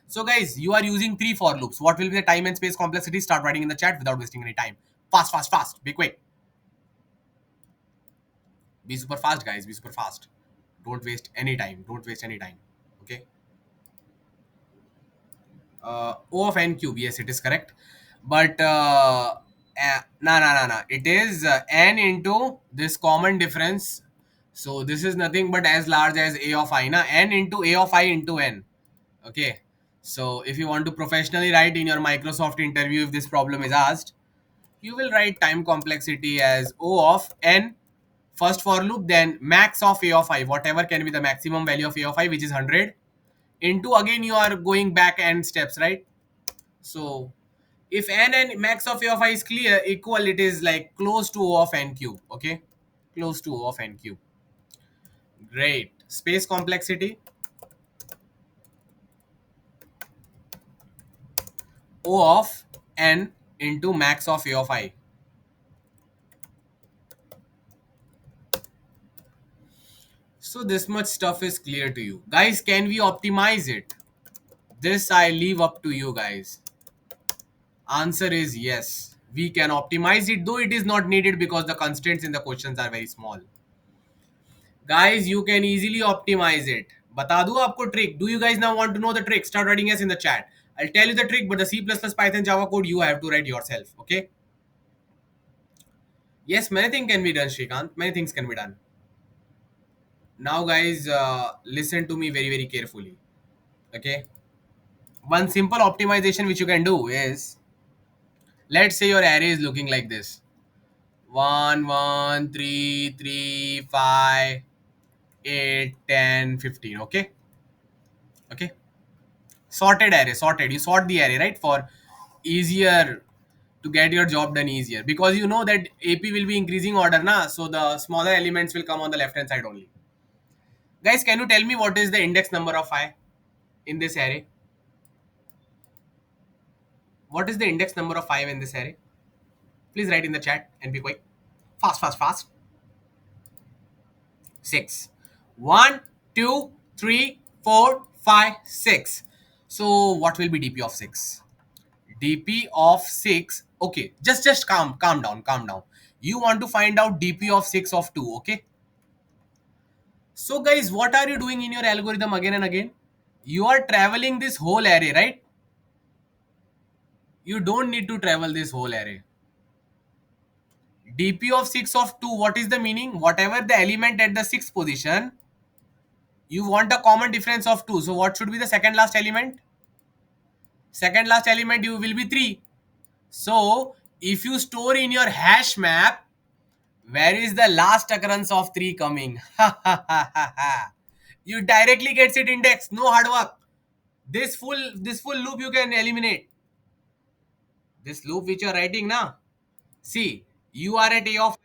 So guys, you are using 3 for loops. What will be the time and space complexity? Start writing in the chat without wasting any time. Fast, fast, fast. Be quick. Be super fast, guys. Be super fast. Don't waste any time. Don't waste any time. Okay. O of n cube. Yes, it is correct. But nah. It is n into this common difference. So this is nothing but as large as a of I. Na n into a of I into n. Okay. So if you want to professionally write in your Microsoft interview, if this problem is asked, you will write time complexity as O of n, first for loop, then max of a of I, whatever can be the maximum value of a of I, which is 100, into again you are going back n steps, right? So if n and max of a of I is clear equal, it is like close to O of n cube. Okay, close to O of n cube. Great. Space complexity, O of n into max of a of I. So this much stuff is clear to you. Guys, can we optimize it? This I leave up to you guys. Answer is yes. We can optimize it, though it is not needed because the constraints in the questions are very small. Guys, you can easily optimize it. बता दूं आपको trick. Do you guys now want to know the trick? Start writing yes in the chat. I'll tell you the trick, but the C++, Python, Java code you have to write yourself. Okay? Yes, many things can be done, Shrikant. Many things can be done. Now, guys, listen to me very, very carefully. Okay? One simple optimization which you can do is, let's say your array is looking like this: 1 1 3 3 5 8 10 15. Okay, sorted array, sorted, you sort the array, right, for easier to get your job done easier, because you know that AP will be increasing order na, so the smaller elements will come on the left hand side only. Guys, can you tell me what is the index number of I in this array? What is the index number of 5 in this array? Please write in the chat and be quick. Fast, fast, fast. 6. 1 2 3 4 5 6. So what will be dp of 6? Dp of 6. Okay, just calm down. You want to find out dp of 6 of 2. Okay, so guys, what are you doing in your algorithm again and again? You are traveling this whole array, right? You don't need to travel this whole array. dp of 6 of 2, what is the meaning? Whatever the element at the 6th position, you want a common difference of 2. So what should be the second last element? Second last element you will be 3. So if you store in your hash map, where is the last occurrence of 3 coming? You directly gets it indexed, no hard work. This full loop you can eliminate. This loop which you are writing now, see, you are at a of,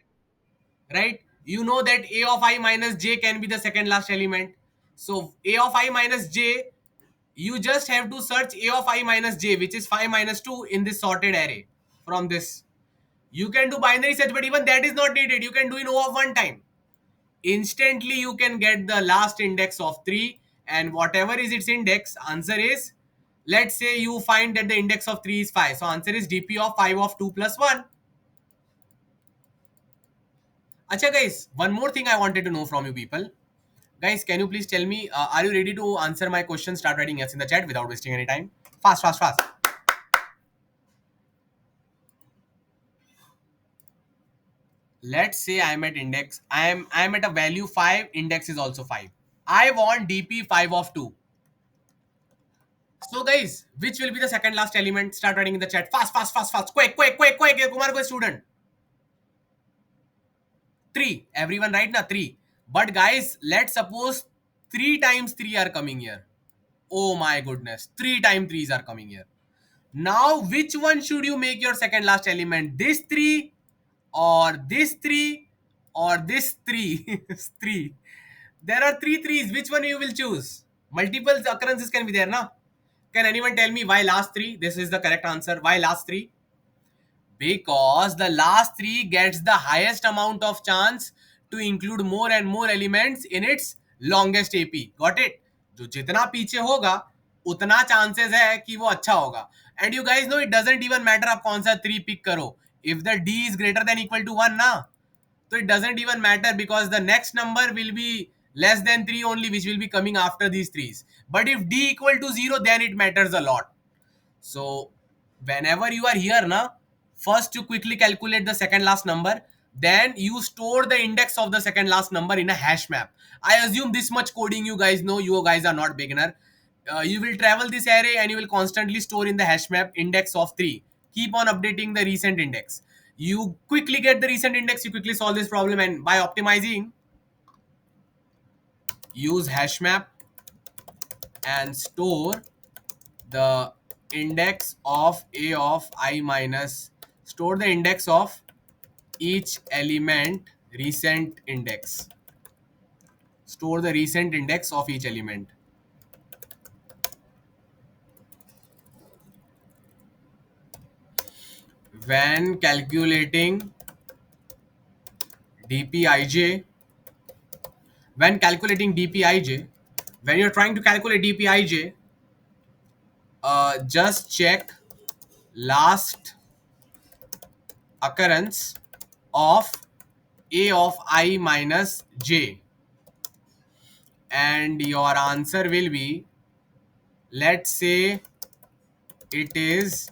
right? You know that a of I minus j can be the second last element. So a of I minus j, you just have to search a of I minus j, which is 5 minus 2 in this sorted array from this. You can do binary search, but even that is not needed. You can do in O of 1 time. Instantly you can get the last index of 3, and whatever is its index, answer is, let's say you find that the index of 3 is 5. So answer is dp of 5 of 2 plus 1. Acha guys, one more thing I wanted to know from you people. Guys, can you please tell me, are you ready to answer my question? Start writing yes in the chat without wasting any time. Fast, fast, fast. Let's say I'm at index. I'm at a value 5. Index is also 5. I want DP 5 of 2. So guys, which will be the second last element? Start writing in the chat. Fast, fast, fast, fast. Quick, quick, quick, quick. Kumar ko student. 3. Everyone right now 3. But guys, let's suppose 3 times 3 are coming here. Oh my goodness. 3 times 3s are coming here. Now, which one should you make your second last element? This 3 or this 3 or this 3? 3. There are 3 threes. Which one you will choose? Multiple occurrences can be there, na? Can anyone tell me why last 3? This is the correct answer. Why last 3? Because the last 3 gets the highest amount of chance to include more and more elements in its longest AP. Got it? जो जितना पीछे होगा उतना chances है कि वो अच्छा होगा. And you guys know it doesn't even matter आप कौन सा 3 pick करो. If the D is greater than equal to 1 ना, so it doesn't even matter because the next number will be less than 3 only, which will be coming after these 3s. But if D equal to 0, then it matters a lot. So whenever you are here na, first you quickly calculate the second last number, then you store the index of the second last number in a hash map. I assume this much coding you guys know. You guys are not beginner. You will travel this array and you will constantly store in the hash map index of 3. Keep on updating the recent index. You quickly get the recent index, you quickly solve this problem, and by optimizing, use hash map and store the index of a of I minus, store the index of each element, recent index, store the recent index of each element. When calculating dpij, when you're trying to calculate dpij, just check last occurrence of a of I minus j, and your answer will be, let's say it is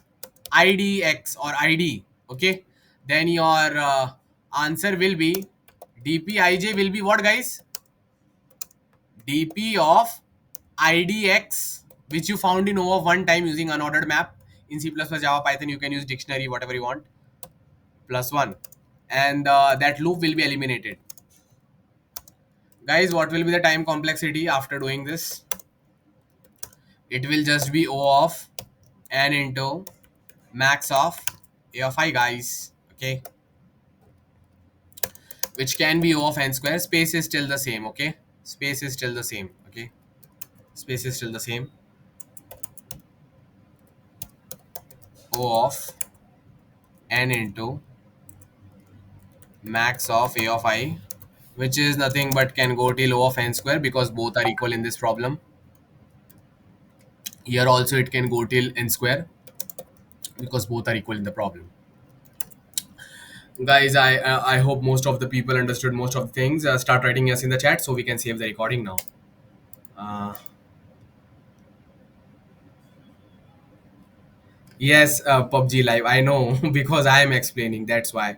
idx or id. Okay, then your answer will be dpij will be what, guys? Dp of idx, which you found in O of 1 time using unordered map. In C++, Java, Python, you can use dictionary, whatever you want, plus 1, and that loop will be eliminated. Guys, what will be the time complexity after doing this? It will just be O of n into max of a of I, guys. Okay, which can be O of n square. Space is still the same. Okay, space is still the same. Okay, space is still the same. O of n into max of a of I, which is nothing but can go till O of n square because both are equal in this problem. Here also it can go till n square because both are equal in the problem. Guys, I hope most of the people understood most of the things. Start writing yes in the chat so we can save the recording now. Yes, PUBG Live. I know because I am explaining. That's why.